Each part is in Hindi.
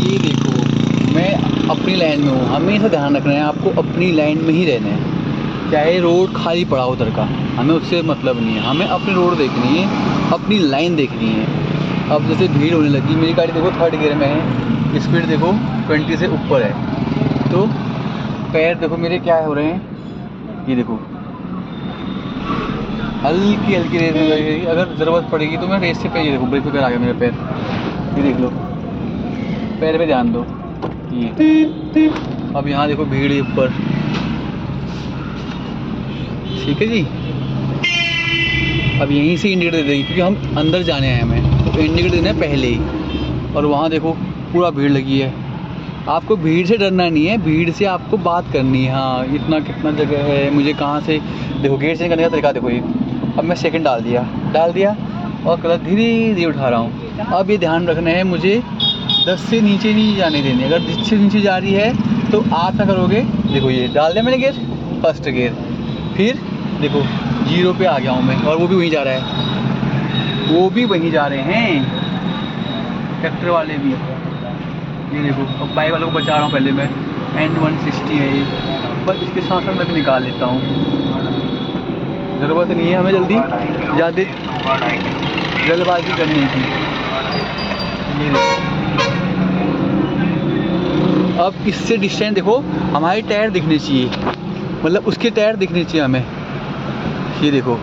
ये देखो, मैं अपनी लाइन में हूँ, हमेशा ध्यान रखना है आपको, अपनी लाइन में ही रहना है। चाहे रोड खाली पड़ा हो उधर का, हमें उससे मतलब नहीं है, हमें अपनी रोड देखनी है, अपनी लाइन देखनी है। अब जैसे भीड़ होने लगी, मेरी गाड़ी देखो 3rd गियर में है, स्पीड देखो 20 से ऊपर है, तो पैर देखो मेरे क्या हो रहे हैं, ये देखो हल्की हल्की रेस में लगेगी। अगर ज़रूरत पड़ेगी तो मैं रेस से पे, ये देखो ब्रेक पे पैर आ गया मेरा पैर, ये देख लो, पैर पे ध्यान दो ये। अब यहाँ देखो भीड़ है ऊपर, ठीक है जी। अब यहीं से इंडिकेटर दे देंगे क्योंकि हम अंदर जाने आए हमें, तो इंडिकेटर देना है पहले ही। और वहाँ देखो पूरा भीड़ लगी है, आपको भीड़ से डरना नहीं है, भीड़ से आपको बात करनी है। हाँ, इतना कितना जगह है, मुझे कहाँ से, देखो गेट से निकलने का तरीका देखो ये। अब मैं सेकंड डाल दिया और क्लच धीरे धीरे उठा रहा हूँ। अब ये ध्यान रखना है मुझे 10 से नीचे नहीं जाने देनी। अगर 10 से नीचे जा रही है तो आप क्या करोगे, देखो ये डाल दिया मैंने गियर, 1st गियर, फिर देखो 0 पे आ गया हूँ मैं, और वो भी वहीं जा रहा है, वो भी वहीं जा रहे हैं, ट्रैक्टर वाले भी। ये देखो, अब बाइक वालों को बचा रहा हूँ पहले मैं, N160 है ये, बस इसके साथ साथ मैं भी निकाल लेता हूँ, ज़रूरत नहीं है हमें जल्दी ज़्यादा जल्दबाजी करने की। ये देखो, अब इससे डिस्टेंस देखो, हमारे टायर दिखने चाहिए, मतलब उसके टायर दिखने चाहिए हमें। ये देखो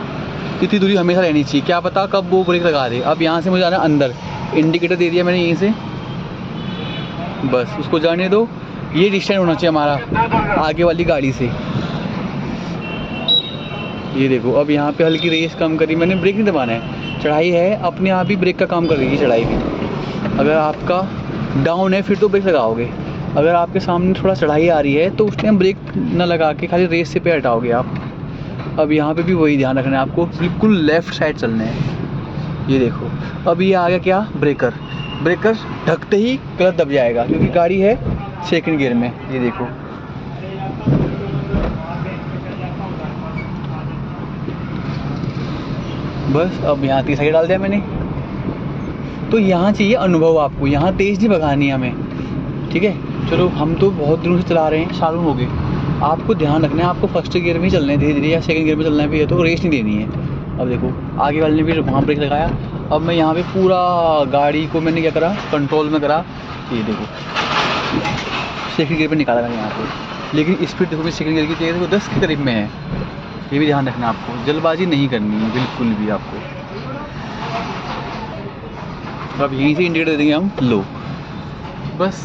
इतनी दूरी हमेशा रहनी चाहिए, क्या पता कब वो ब्रेक लगा दे। अब यहाँ से मुझे आना अंदर, इंडिकेटर दे दिया मैंने यहीं से, बस उसको जाने दो। ये डिस्टेंस होना चाहिए हमारा आगे वाली गाड़ी से। ये देखो, अब यहाँ पे हल्की रेस कम करी मैंने, ब्रेक नहीं दबाना है, चढ़ाई है अपने आप ही ब्रेक का काम कर देगी चढ़ाई भी। अगर आपका डाउन है फिर तो ब्रेक लगाओगे, अगर आपके सामने थोड़ा चढ़ाई आ रही है तो उस टाइम ब्रेक ना लगा के खाली रेस से पे हटाओगे आप। अब यहाँ पे भी वही ध्यान रखना है आपको, बिल्कुल लेफ़्ट साइड चलना है। ये देखो, अब ये आ गया क्या, ब्रेकर ढकते ही क्लच दब जाएगा क्योंकि गाड़ी है 2nd गियर में। ये देखो, बस अब यहाँ 3 साइड डाल दिया मैंने। तो यहाँ चाहिए अनुभव आपको, यहाँ तेज़ नहीं भगानी है हमें, ठीक है। चलो हम तो बहुत दिनों से चला रहे हैं, सालों हो गए। आपको ध्यान रखना है, आपको 1st गियर में ही चलना है धीरे धीरे, या 2nd गियर में चलना है, फिर तो रेस नहीं देनी है। अब देखो आगे वाले ने भी वहाँ ब्रेक लगाया, अब मैं यहाँ पे पूरा गाड़ी को मैंने क्या करा, कंट्रोल में करा। ये देखो 2nd गियर पे निकाला मैंने यहाँ पे, लेकिन स्पीड देखो मेरी 2nd गियर की तेज़ वो 10 के करीब में है। ये भी ध्यान रखना आपको, जल्दबाजी नहीं करनी है बिल्कुल भी आपको। अब यहीं से इंडिकेटर दे देंगे हम, लो बस।